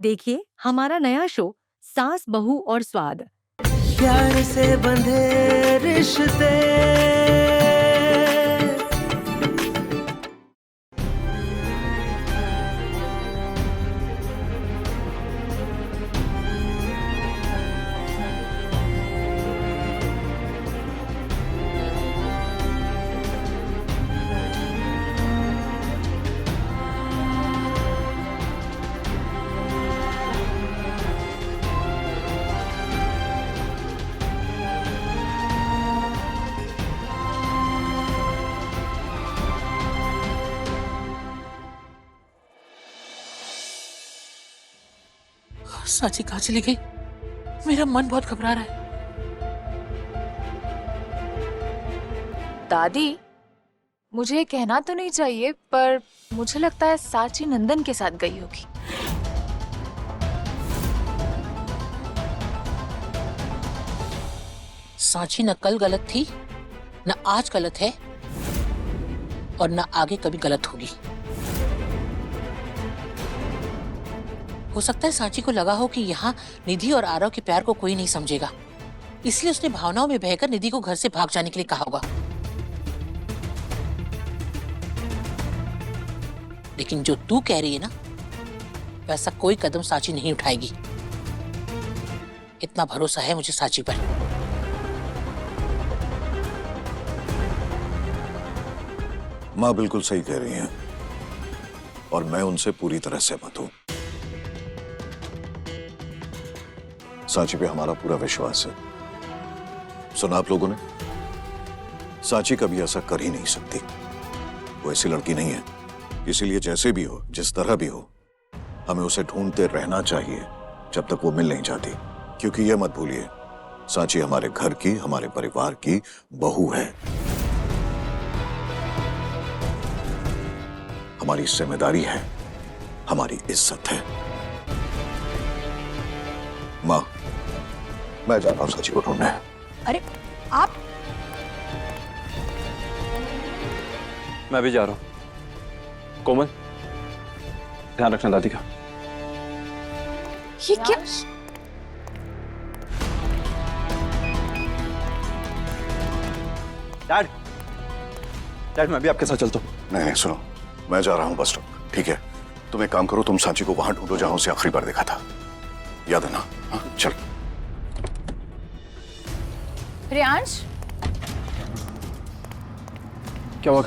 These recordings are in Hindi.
देखिए हमारा नया शो सास बहू और स्वाद। प्यार से बंधे रिश्ते। साची कहाँ चली गई? मेरा मन बहुत घबरा रहा है। दादी, मुझे कहना तो नहीं चाहिए पर मुझे लगता है साची नंदन के साथ गई होगी। साची न कल गलत थी, न आज गलत है और न आगे कभी गलत होगी। हो सकता है साची को लगा हो कि यहाँ निधि और आरव के प्यार को कोई नहीं समझेगा, इसलिए उसने भावनाओं में बहकर निधि को घर से भाग जाने के लिए कहा होगा। लेकिन जो तू कह रही है ना, वैसा कोई कदम साची नहीं उठाएगी। इतना भरोसा है मुझे साची पर। माँ बिल्कुल सही कह रही हैं और मैं उनसे पूरी तरह सहमत हूं। साची पे हमारा पूरा विश्वास है। सुना आप लोगों ने, साची कभी ऐसा कर ही नहीं सकती। वो ऐसी लड़की नहीं है। इसीलिए जैसे भी हो, जिस तरह भी हो, हमें उसे ढूंढते रहना चाहिए जब तक वो मिल नहीं जाती। क्योंकि ये मत भूलिए, साची हमारे घर की, हमारे परिवार की बहू है। हमारी जिम्मेदारी है, हमारी इज्जत है। माँ, मैं जा रहा हूं साची को ढूंढने। अरे आप? मैं भी जा रहा हूं। कोमल, ध्यान रखना दादी का। ये क्या? डैड, मैं भी आपके साथ चलता हूँ। नहीं सुनो, मैं जा रहा हूं बस स्टॉप। ठीक है, तुम एक काम करो, तुम सांची को वहां ढूंढो जहां उसे आखिरी बार देखा था। याद है ना? हाँ, चल। प्रियांश, क्या हुआ?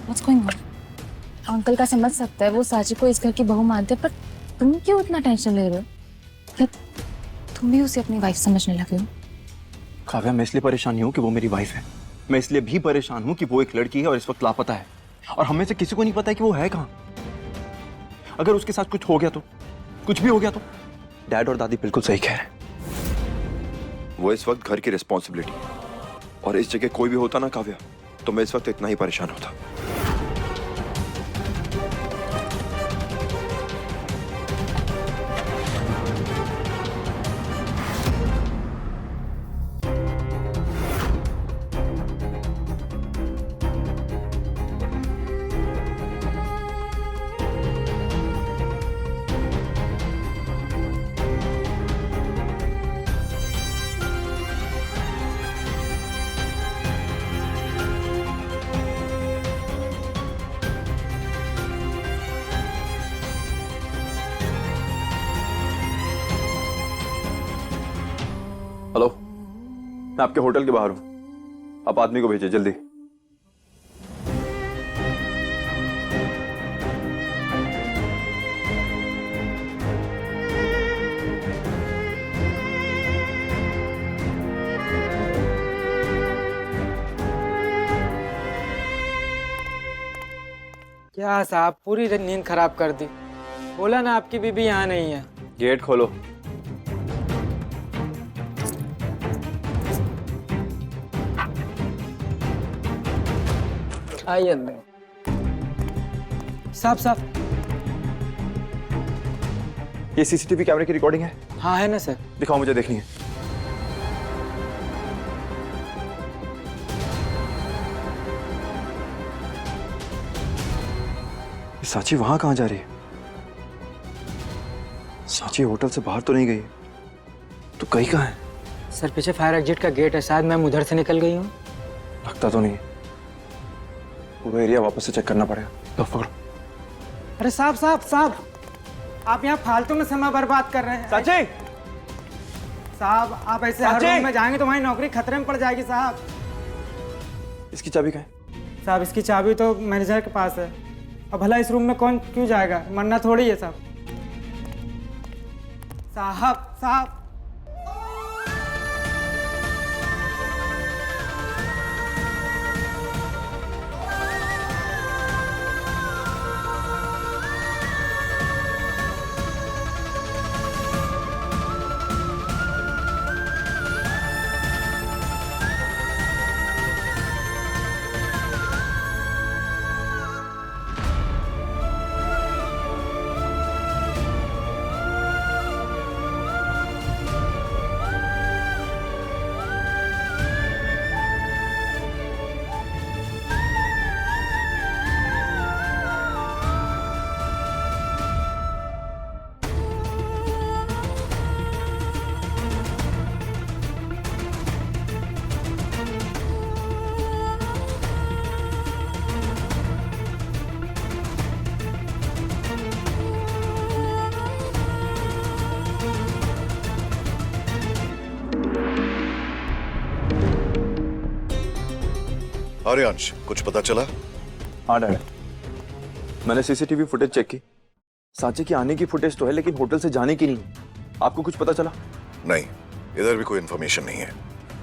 What's going on? अंकल का समझ सकता है, वो साची को इस घर की बहू मानते, पर तुम क्यों इतना टेंशन ले रहे हो? क्या तुम भी उसे अपनी वाइफ समझने लगे हो? काव्या, मैं इसलिए परेशान नहीं हूँ कि वो मेरी वाइफ है। मैं इसलिए भी परेशान हूँ कि वो एक लड़की है और इस वक्त लापता है, और हमें से किसी को नहीं पता है कि वो है कहाँ। अगर उसके साथ कुछ हो गया तो, कुछ भी हो गया तो। डैड और दादी बिल्कुल सही कह रहे हैं। वो इस वक्त घर की रिस्पॉन्सिबिलिटी, और इस जगह कोई भी होता ना काव्या, तो मैं इस वक्त इतना ही परेशान होता। हेलो, मैं आपके होटल के बाहर हूं। आप आदमी को भेजिए जल्दी। क्या साहब, पूरी नींद खराब कर दी। बोला ना आपकी बीबी यहाँ नहीं है। गेट खोलो। आइए अंदर। साहब, ये सीसीटीवी कैमरे की रिकॉर्डिंग है? हाँ है ना सर। दिखाओ, मुझे देखनी है। साची वहां कहां जा रही है? साची होटल से बाहर तो नहीं गई, तो कहीं कहाँ है? सर पीछे फायर एग्जिट का गेट है, शायद मैम उधर से निकल गई हूँ। लगता तो नहीं। पूरा एरिया वापस से चेक करना पड़ेगा। तो पकड़ो। अरे साहब साहब साहब, आप यहाँ फालतू में समय बर्बाद कर रहे हैं। साची! साहब आप ऐसे हर साची! रूम में जाएंगे तो हमारी नौकरी खतरे में पड़ जाएगी साहब। इसकी चाबी कहाँ है? साहब इसकी चाबी तो मैनेजर के पास है। अब भला इस रूम में कौन क्यों जाएगा, मरना थोड़ी है साहब। साहब साहब आर्यांश, कुछ पता चला? हाँ डैड, मैंने सीसीटीवी फुटेज चेक की। साची की आने की फुटेज तो है, लेकिन होटल से जाने की नहीं। आपको कुछ पता चला? नहीं, इधर भी कोई इन्फॉर्मेशन नहीं है।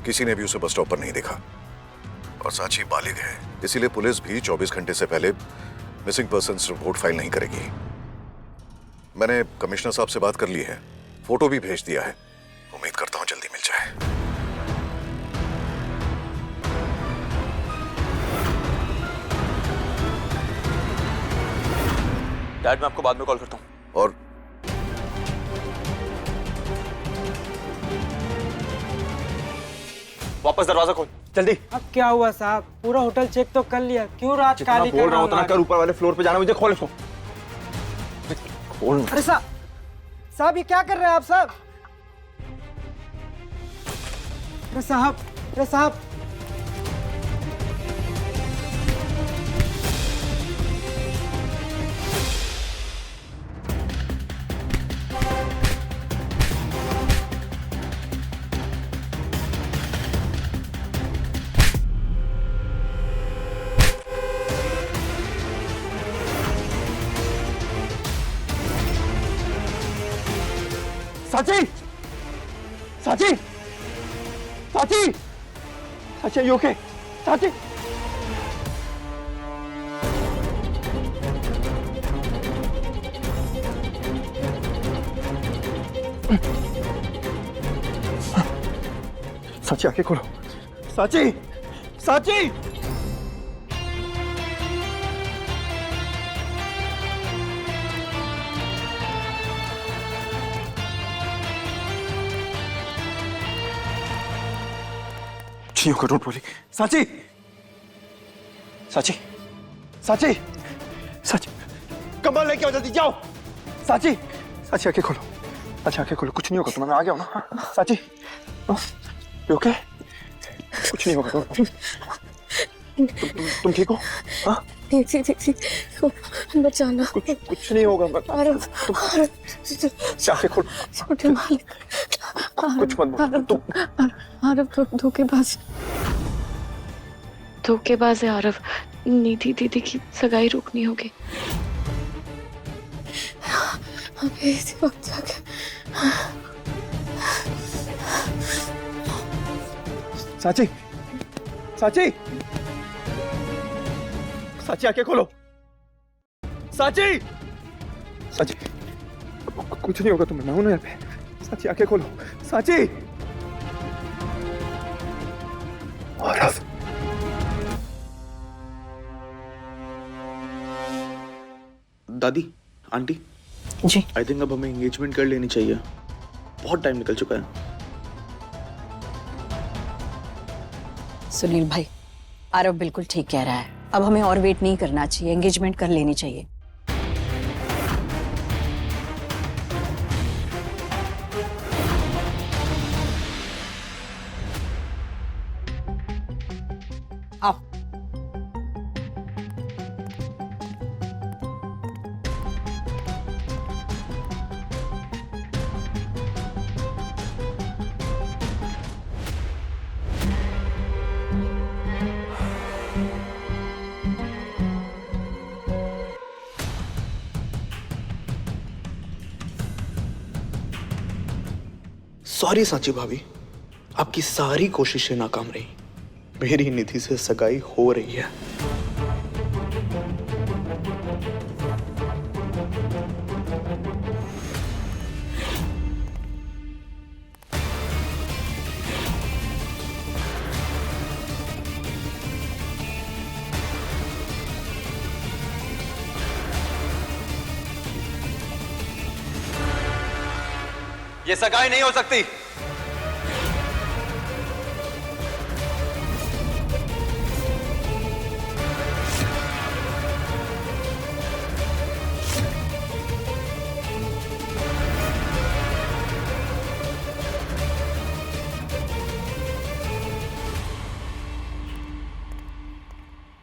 किसी ने भी उसे बस स्टॉप पर नहीं देखा। और साची बालिग है, इसीलिए पुलिस भी 24 घंटे से पहले मिसिंग पर्सन्स रिपोर्ट फाइल नहीं करेगी। मैंने कमिश्नर साहब से बात कर ली है, फोटो भी भेज दिया है। उम्मीद करता हूँ जल्दी मिल जाए। डैड, मैं आपको बाद में कॉल करता हूँ। और वापस दरवाजा खोल, जल्दी। अब क्या हुआ साहब, पूरा होटल चेक तो कर लिया, क्यों रात जितना काली बोल कर रहा हूँ उतना कर। ऊपर वाले फ्लोर पे जाना, मुझे खोल इसको। खोल। अरे साहब साहब ये क्या कर रहे हैं आप साहब? अरे साहब, अरे साहब साची! साची! साची! साची, you okay? साची! साची, आंखें खोलो। साची! साची! नहीं होगा, डोंट वरी। साची! साची! साची! साची! कमल लेके आओ, जल्दी जाओ। साची! साची, आंखें खोलो। अच्छा, आंखें खोलो, कुछ नहीं होगा तुम्हें, मैं आ गया हूँ ना। साची, ओके? कुछ नहीं होगा। तुम ठीक हो? हाँ? ठीक बचाना। कुछ नहीं होगा। आंखें खोलो। छोटे मालिक, कुछ मत बोलो। आरव धोखेबाज है आरव। निधि दीदी की सगाई रोकनी होगी। अभी इसी वक्त जाके। साची! साची! साची, आंखें खोलो। साची! साची, कुछ नहीं होगा तुम्हें, मैं हूं ना यहाँ पे। साची, आंखें खोलो। साची! आरव। दादी, आंटी जी। आई थिंक अब हमें एंगेजमेंट कर लेनी चाहिए, बहुत टाइम निकल चुका है। सुनील भाई, आरव बिल्कुल ठीक कह रहा है। अब हमें और वेट नहीं करना चाहिए, एंगेजमेंट कर लेनी चाहिए। सॉरी सांची भाभी, आपकी सारी कोशिशें नाकाम रही। मेरी निधि से सगाई हो रही है। ये सगाई नहीं हो सकती।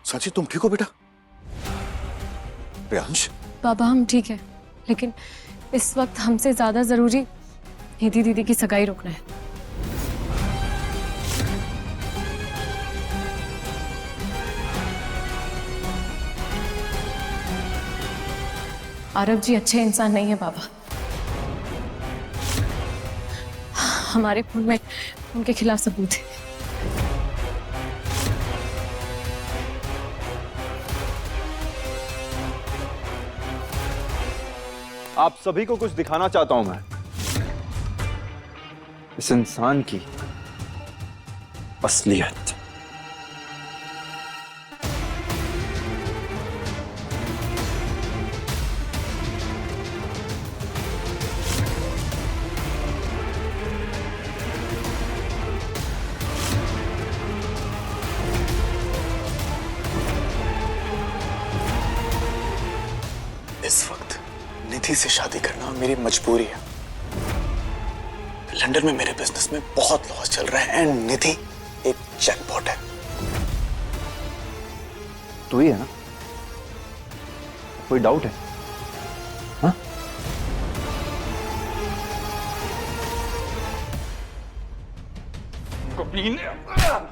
साची तुम ठीक हो बेटा? प्रियांश, बाबा हम ठीक है, लेकिन इस वक्त हमसे ज्यादा जरूरी निधि दीदी की सगाई रोकना है। आरव जी अच्छे इंसान नहीं है बाबा। हमारे खून में उनके खिलाफ सबूत है। आप सभी को कुछ दिखाना चाहता हूं मैं, इस इंसान की असलियत। इस वक्त निधि से शादी करना मेरी मजबूरी है। लंदन में मेरे बिजनेस में बहुत लॉस चल रहा है एंड निधि एक जैकपॉट है। तू ही है ना? कोई डाउट है? हाँ?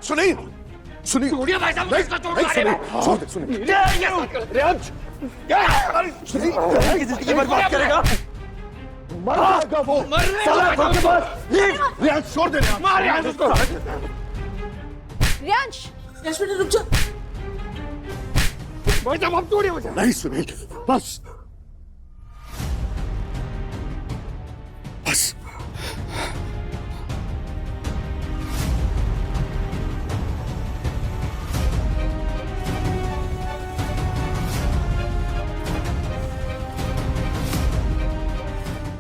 सुनिए सुनिए ये बर्बाद करेगा। मरेगा वो, रियांश छोड़ दे, रियांश उसको। रियांश, बेटा रुक जा। नहीं सुनील, बस बस।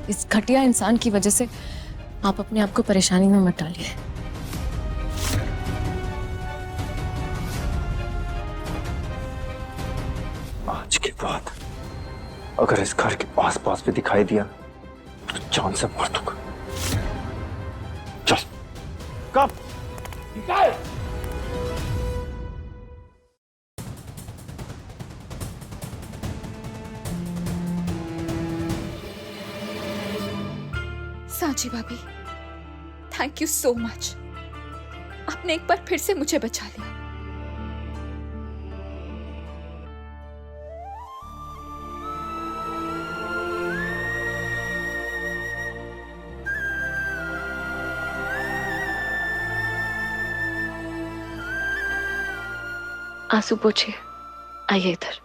इस घटिया इंसान की वजह से आप अपने आप को परेशानी में मत डालिए। आज के बाद अगर इस घर के आस-पास भी दिखाई दिया तो जान से मार दूंगा। चल कब सांची भाभी, थैंक यू सो मच। आपने एक बार फिर से मुझे बचा लिया। आंसू पोछिए, आइए इधर।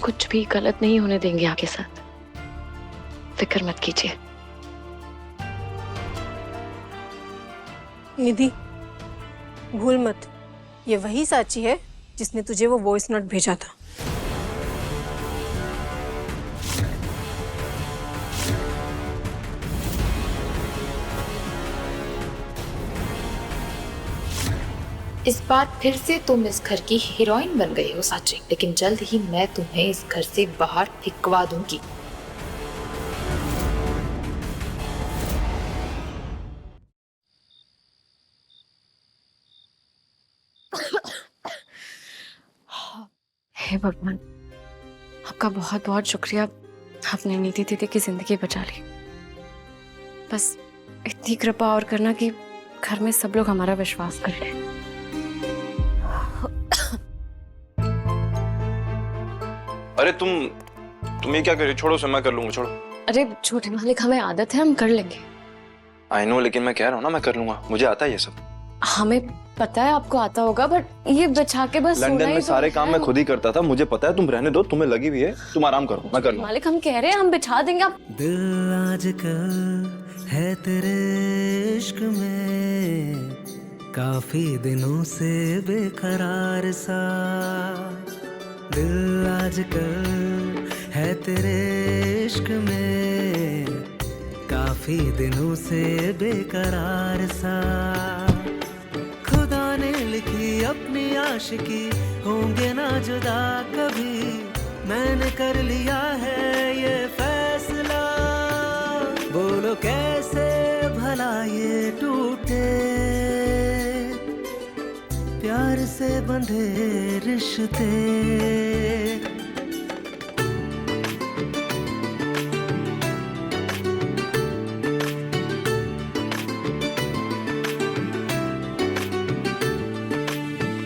कुछ भी गलत नहीं होने देंगे आपके साथ, फिक्र मत कीजिए। निधि, भूल मत, ये वही साची है जिसने तुझे वो वॉइस नोट भेजा था। इस बार फिर से तुम इस घर की हीरोइन बन गई हो सांची, लेकिन जल्द ही मैं तुम्हें इस घर से बाहर फिकवा दूंगी। हे भगवान, आपका बहुत बहुत शुक्रिया, आपने निधि दीदी की जिंदगी बचा ली। बस इतनी कृपा और करना कि घर में सब लोग हमारा विश्वास कर लें। अरे तुम ये क्या कर रही हो? छोड़ो, मैं कर लूंगा, छोड़ो। अरे छोटे मालिक, हमें आदत है, हम कर लेंगे। आई नो, लेकिन मैं कह रहा हूँ ना, मैं कर लूंगा, मुझे आता है ये सब। हमें पता है आपको आता होगा, बट ये बिछा के बस लंदन सोना में ही सारे तो काम है। मैं खुद ही करता था, मुझे पता है। तुम रहने दो, तुम्हें लगी हुई है, तुम आराम करो, मैं कर लूंगा। मालिक हम कह रहे हैं, हम बिछा देंगे। आप दिल आजकल है तेरे इश्क में, काफी दिनों से बेकरार सा। दिल आजकल है तेरे इश्क में, काफी दिनों से बेकरार सा। खुदा ने लिखी अपनी आशिकी, होंगे ना जुदा कभी, मैंने कर लिया है ये फैसला। बोलो कैसे भला ये टूटे, प्यार से बंधे रिश्ते।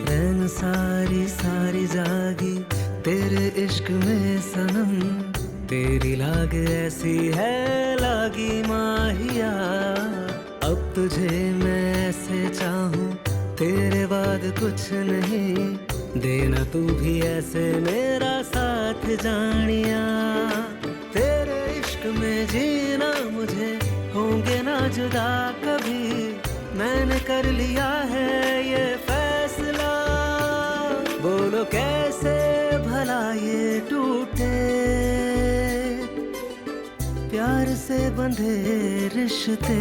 रैन सारी सारी जागी तेरे इश्क में सनम, तेरी लाग ऐसी है लागी माहिया। अब तुझे मैं ऐसे चाहूं, तेरे बाद कुछ नहीं, देना तू भी ऐसे मेरा साथ जानिया। तेरे इश्क में जीना मुझे, होंगे ना जुदा कभी, मैंने कर लिया है ये फैसला। बोलो कैसे भला ये टूटे, प्यार से बंधे रिश्ते।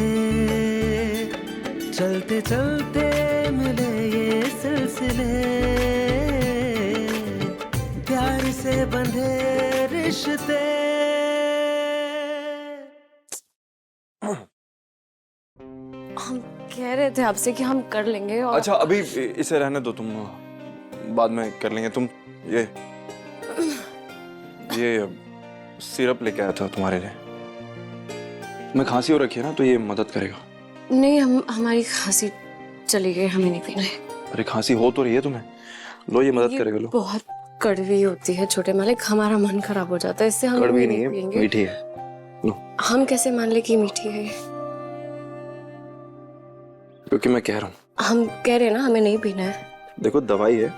चलते चलते मिले ये सिलसिले, प्यार से बंधे रिश्ते। हम कह रहे थे आपसे कि हम कर लेंगे। और अच्छा अभी इसे रहने दो, तुम बाद में कर लेंगे। तुम ये सिरप लेके आया था तुम्हारे लिए, मैं खांसी हो रखी है ना, तो ये मदद करेगा। नहीं, हमारी खांसी चली गई, हमें नहीं पीना है। अरे खांसी हो तो रही है तुम्हें, लो ये मदद करेगा। लो, बहुत कड़वी होती है छोटे मालिक, हमारा मन खराब हो जाता है इससे। हम कड़वी नहीं नहीं है, पिएंगे। मीठी है। लो, हम कैसे मान ले कि मीठी है? क्योंकि मैं कह रहा हूँ। हम कह रहे हैं ना, हमें नहीं पीना है। देखो दवाई है,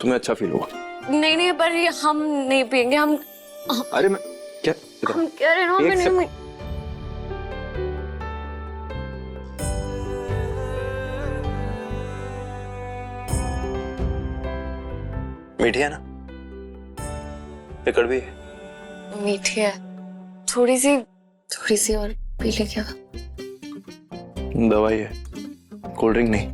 तुम्हें अच्छा फील होगा। नहीं नहीं, पर ये हम नहीं पिएंगे। हम अरे मैं क्या हम कह रहे हैं ना, हमें नहीं। मीठी है ना, ये कड़वी है? मीठी है, थोड़ी सी और पी ले क्या? दवाई है, कोल्ड ड्रिंक नहीं।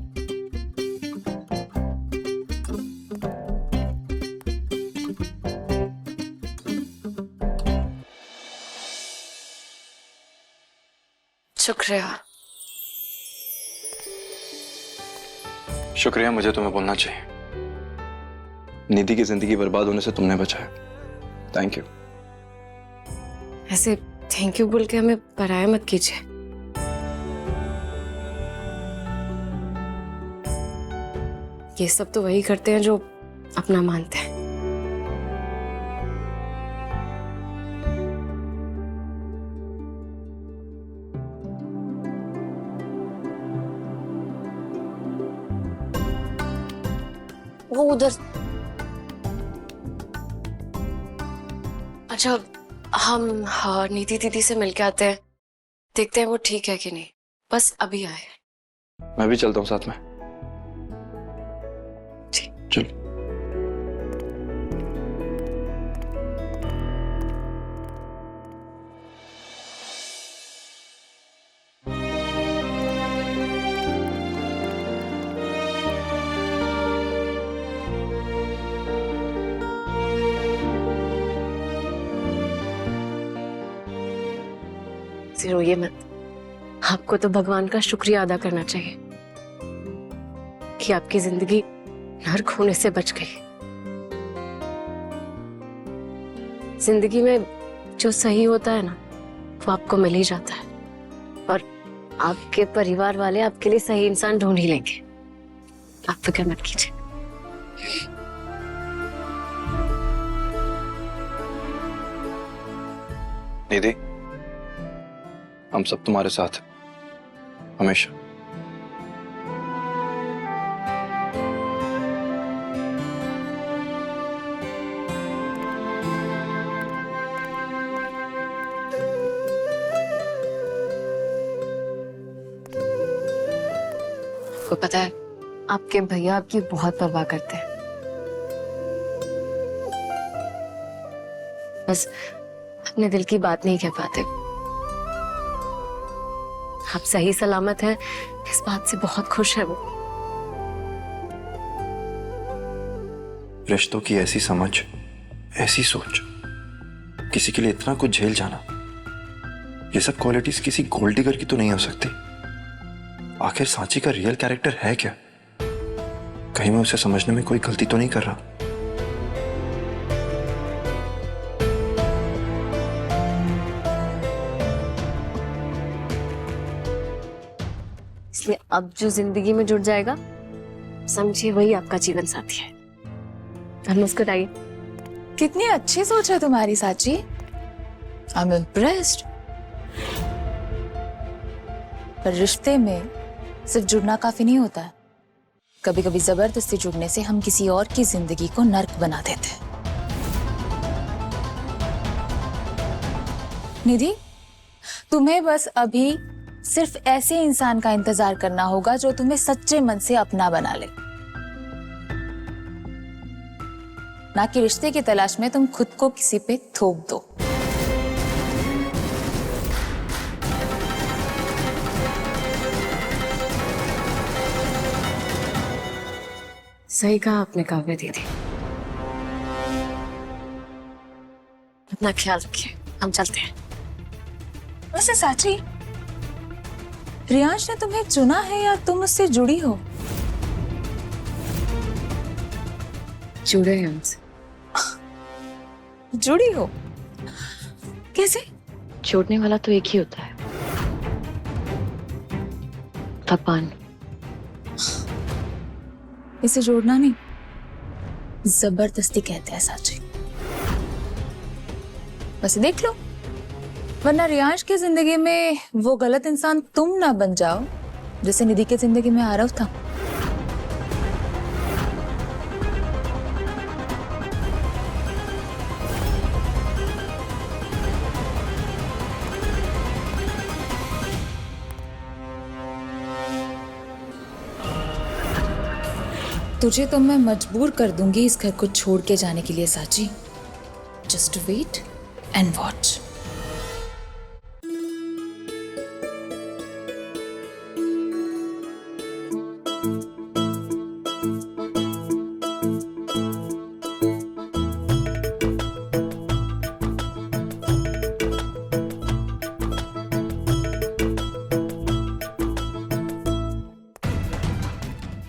शुक्रिया। शुक्रिया मुझे तुम्हें बोलना चाहिए। निधि की जिंदगी बर्बाद होने से तुमने बचाया, थैंक यू। ऐसे थैंक यू बोल के हमें पराया मत कीजिए। ये सब तो वही करते हैं जो अपना मानते हैं। वो उधर। अच्छा, हम निधि दीदी से मिलके आते हैं, देखते हैं वो ठीक है कि नहीं। बस अभी आए। मैं भी चलता हूँ साथ में। चल। रोइए मत, आपको तो भगवान का शुक्रिया अदा करना चाहिए कि आपकी जिंदगी नर्क होने से बच गई। जिंदगी में जो सही होता है ना, वो आपको मिल ही जाता है, और आपके परिवार वाले आपके लिए सही इंसान ढूंढ ही लेंगे। आप फिक्र मत कीजिए। निधि, हम सब तुम्हारे साथ हैं, हमेशा। आपको पता है, आपके भैया आपकी बहुत परवाह करते हैं। बस अपने दिल की बात नहीं कह पाते। आप सही सलामत हैं, इस बात से बहुत खुश है वो। रिश्तों की ऐसी समझ, ऐसी सोच, किसी के लिए इतना कुछ झेल जाना, ये सब क्वालिटीज किसी गोल्ड डिगर की तो नहीं हो सकती। आखिर सांची का रियल कैरेक्टर है क्या? कहीं मैं उसे समझने में कोई गलती तो नहीं कर रहा? इसलिए अब जो जिंदगी में जुड़ जाएगा, समझिए वही आपका जीवन साथी है। अब मुस्कुराइए। कितनी अच्छी सोच है तुम्हारी साची। I am impressed. पर रिश्ते में सिर्फ जुड़ना काफी नहीं होता है। कभी कभी जबरदस्ती जुड़ने से हम किसी और की जिंदगी को नर्क बना देते हैं। निधि, तुम्हें बस अभी सिर्फ ऐसे इंसान का इंतजार करना होगा जो तुम्हें सच्चे मन से अपना बना ले, ना कि रिश्ते की तलाश में तुम खुद को किसी पे थोप दो। सही कहा आपने काव्या दीदी। अपना ख्याल रखिए, हम चलते हैं। वैसे साची, रियांश ने तुम्हें चुना है या तुम उससे जुड़ी हो? जुड़े हैं हमसे। जुड़ी हो? कैसे? जोड़ने वाला तो एक ही होता है, भगवान। इसे जोड़ना नहीं, जबरदस्ती कहते हैं साची। बस देख लो, वरना रियांश की जिंदगी में वो गलत इंसान तुम ना बन जाओ जैसे निधि की जिंदगी में आरव था। तुझे तो मैं मजबूर कर दूंगी इस घर को छोड़ के जाने के लिए साची। Just wait and watch.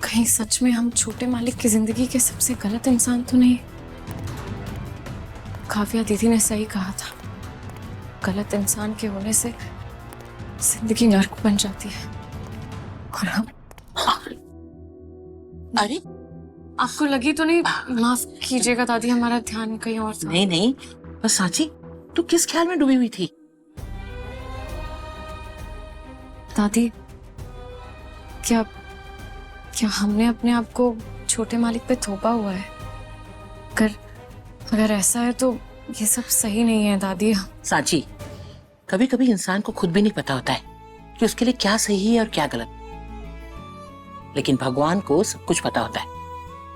कहीं सच में हम छोटे मालिक की जिंदगी के सबसे गलत इंसान तो नहीं? काव्या दीदी ने सही कहा था, गलत इंसान के होने से जिंदगी नर्क बन जाती है। और हम अरे आपको लगी तो नहीं? माफ कीजिएगा दादी, हमारा ध्यान कहीं और था। नहीं नहीं, बस सांची, तू किस ख्याल में डूबी हुई थी? दादी, क्या हमने अपने आप को छोटे मालिक पे थोपा हुआ है? अगर ऐसा है तो ये सब सही नहीं है दादी। सांची, कभी कभी इंसान को खुद भी नहीं पता होता है कि उसके लिए क्या सही है और क्या गलत, लेकिन भगवान को सब कुछ पता होता है।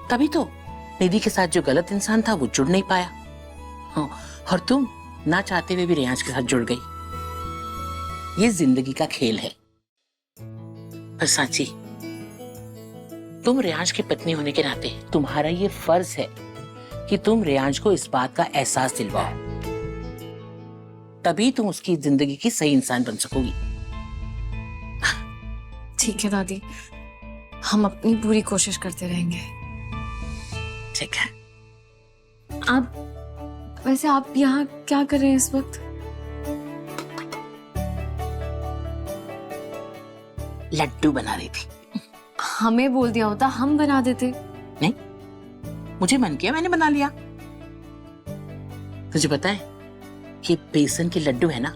तभी तो निधि के साथ जो गलत इंसान था वो जुड़ नहीं पाया। हाँ, और तुम ना चाहते हुए भी रियांश के साथ जुड़ गई। ये जिंदगी का खेल है। पर सांची, तुम रियांश की पत्नी होने के नाते तुम्हारा ये फर्ज है कि तुम रियांश को इस बात का एहसास दिलवाओ, तभी तुम उसकी जिंदगी की सही इंसान बन सकोगी। ठीक है दादी, हम अपनी पूरी कोशिश करते रहेंगे। ठीक है। वैसे आप यहाँ क्या कर रहे हैं इस वक्त? लड्डू बना रही थी। हमें बोल दिया होता, हम बना देते। नहीं, मुझे मन किया, मैंने बना लिया। तुझे पता है, ये बेसन के लड्डू है ना,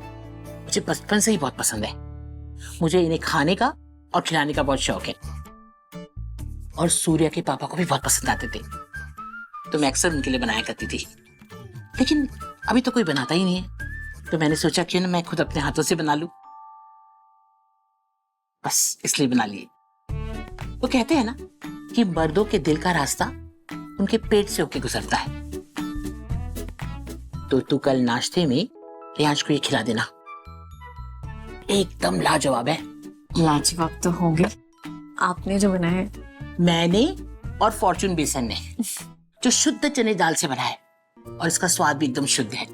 मुझे बचपन से ही बहुत पसंद है। मुझे इन्हें खाने का और खिलाने का बहुत शौक है। और सूर्या के पापा को भी बहुत पसंद आते थे, तो मैं अक्सर उनके लिए बनाया करती थी। लेकिन अभी तो कोई बनाता ही नहीं है, तो मैंने सोचा क्यों ना मैं खुद अपने हाथों से बना लूं। बस इसलिए बना लिए। वो कहते हैं ना कि मर्दों के दिल का रास्ता उनके पेट से होके गुजरता है। तो तू कल नाश्ते में रियांश को ये खिला देना, एकदम लाजवाब है। लाजवाब तो होंगे, आपने जो बनाया है। मैंने और फॉर्चून बेसन ने, जो शुद्ध चने दाल से बना है, और इसका स्वाद भी एकदम शुद्ध है।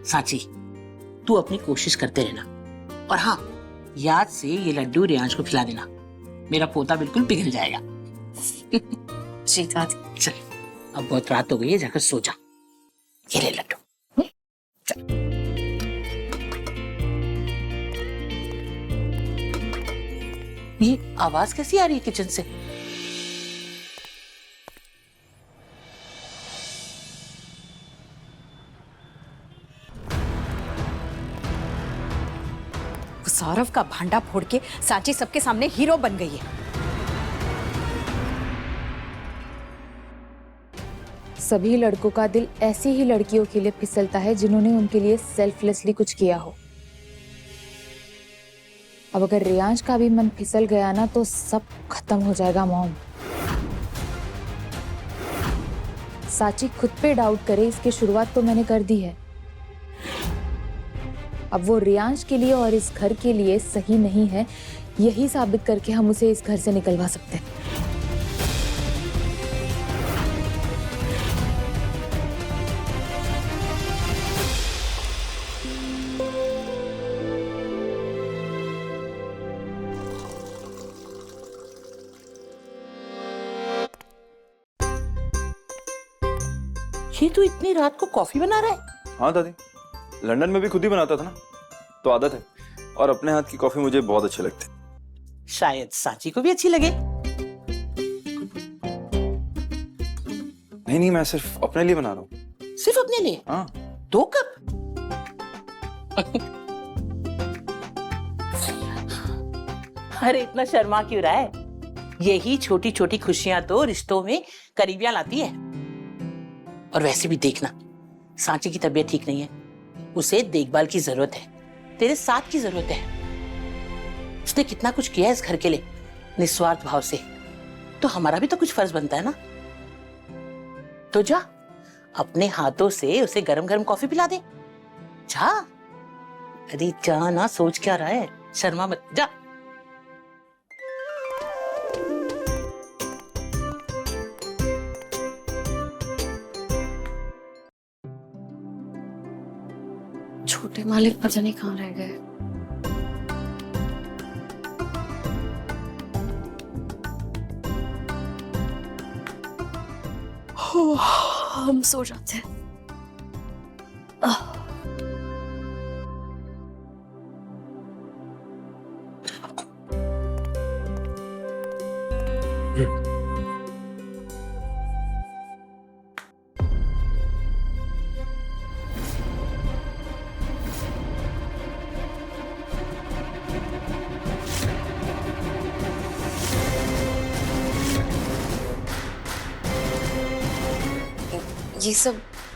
सांची, तू अपनी कोशिश करते रहना, और हाँ, याद से ये लड्डू रियांश को खिला देना। मेरा पोता बिल्कुल पिघल जाएगा। जी दादी। चल, अब बहुत रात हो गई है, जाकर सो जा। ये ले लड्डू। चल। ये आवाज कैसी आ रही है किचन से? सौरभ का भांडा फोड़ के सांची सबके सामने हीरो बन गई है। सभी लड़कों का दिल ऐसी ही लड़कियों के लिए फिसलता है जिन्होंने उनके लिए सेल्फलेसली कुछ किया हो। अब अगर रियांश का भी मन फिसल गया ना, तो सब खत्म हो जाएगा मॉम। सांची खुद पे डाउट करे, इसकी शुरुआत तो मैंने कर दी है। अब वो रियांश के लिए और इस घर के लिए सही नहीं है, यही साबित करके हम उसे इस घर से निकलवा सकते हैं। ये तो इतनी रात को कॉफी बना रहा है? हाँ दादी, लंदन में भी खुद ही बनाता था ना, तो आदत है। और अपने हाथ की कॉफी मुझे बहुत अच्छी लगती है। शायद सांची को भी अच्छी लगे। नहीं, मैं सिर्फ अपने लिए बना रहा हूँ। सिर्फ अपने लिए? हाँ। 2 कप? अरे इतना शर्मा क्यों रहा है? यही छोटी छोटी खुशियां तो रिश्तों में करीबियां लाती है। और वैसे भी देखना, सांची की तबीयत ठीक नहीं है, उसे देखभाल की जरूरत है, तेरे साथ की जरूरत है। उसने कितना कुछ किया है इस घर के लिए निस्वार्थ भाव से, तो हमारा भी तो कुछ फर्ज बनता है ना। तो जा, अपने हाथों से उसे गरम गरम कॉफी पिला दे। जा। अरे जा ना, सोच क्या रहा है, शर्मा मत, जा। छोटे मालिक पता नहीं कहाँ रह गए। हम सो जाते हैं। ये सब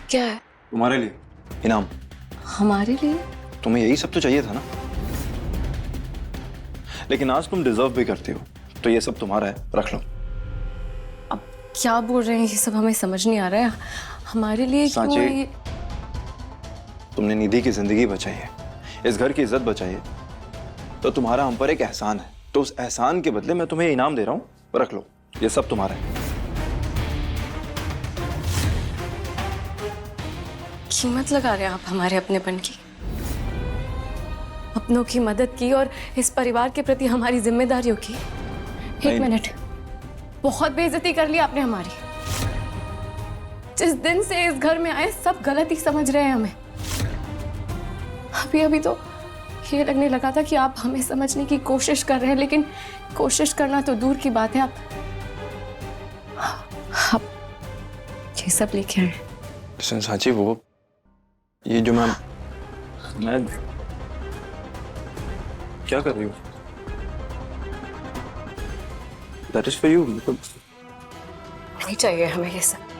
क्या है? तुम्हारे लिए इनाम। हमारे लिए? तुम्हें यही सब तो चाहिए था ना, लेकिन आज तुम डिजर्व भी करती हो, तो ये सब तुम्हारा है, रख लो। अब क्या बोल रहे हैं, ये सब हमें समझ नहीं आ रहा है। हमारे लिए क्यों है ये? तुमने निधि की जिंदगी बचाई है, इस घर की इज्जत बचाई है, तो तुम्हारा हम पर एक एहसान है, तो उस एहसान के बदले मैं तुम्हें इनाम दे रहा हूँ, रख लो, ये सब तुम्हारा है। कीमत लगा रहे हैं आप हमारे अपनेपन की, अपनों की मदद की और इस परिवार के प्रति हमारी जिम्मेदारियों की। एक मिनट, बहुत बेइज्जती कर ली आपने हमारी। जिस दिन से इस घर में आए सब गलत ही समझ रहे हैं हमें। अभी अभी तो ये लगने लगा था कि आप हमें समझने की कोशिश कर रहे हैं, लेकिन कोशिश करना तो दूर की बात है, आप ये सब लेके आए। सांची, वो ये जो मैं मैं क्या कर रही हूँ? That is for you. नहीं चाहिए हमें ये सब।